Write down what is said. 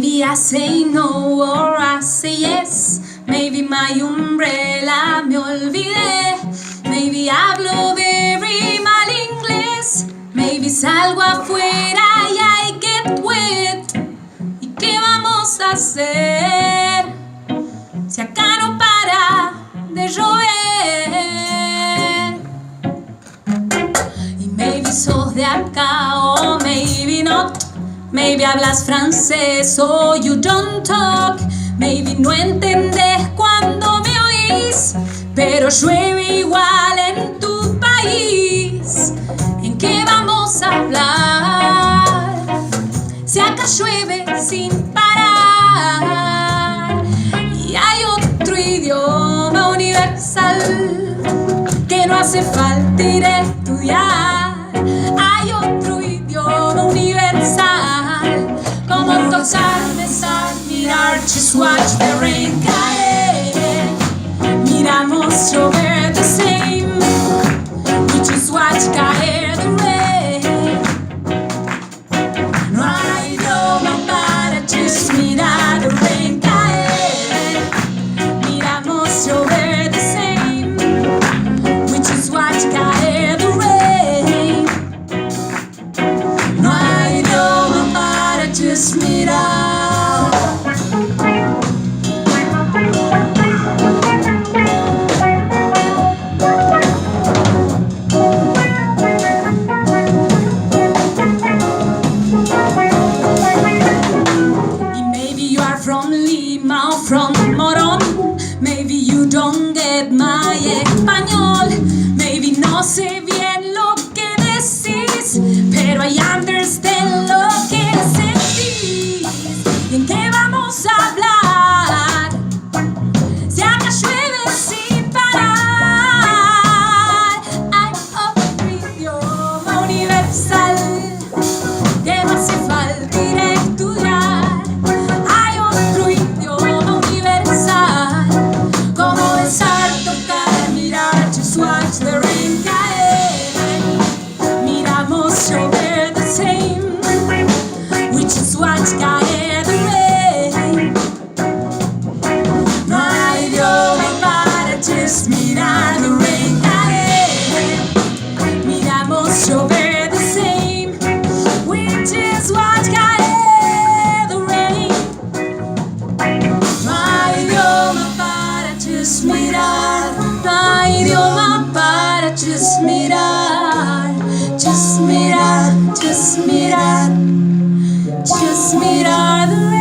Maybe I say no or I say yes. Maybe my umbrella me olvidé. Maybe hablo very mal inglés. Maybe salgo afuera y I get wet. ¿Y qué vamos a hacer si acá no para de llover? Y maybe sos de acá o maybe not. Maybe hablas francés o you don't talk. Maybe no entendés cuando me oís, pero llueve igual en tu país. ¿En qué vamos a hablar si acá llueve sin parar? Y hay otro idioma universal que no hace falta ir a estudiar. Hay otro idioma universal, como tocar, besar, mirar, just watch the rain caer. Miramos llover the same, we just watch caer the rain. No hay idioma para just mirar the rain caer. Miramos llover the same, we just watch caer the rain. No hay idioma para just mirar. From Lima or from Morón. Maybe you don't get my español. Maybe no sé bien lo que decís, pero I understand lo que sentís. ¿Y en qué vamos a hablar si acá llueve sin parar? Hay otro idioma universal que no hace falta ir a estudiar. Watch the rain caer. Miramos llover the same, we just watch caer the rain. No hay idioma para just mirar the rain caer. Miramos llover the same, we just watch caer the rain. No hay idioma para just mirar. No hay idioma para just mirar, just mirar, just mirar, just mirar the rain.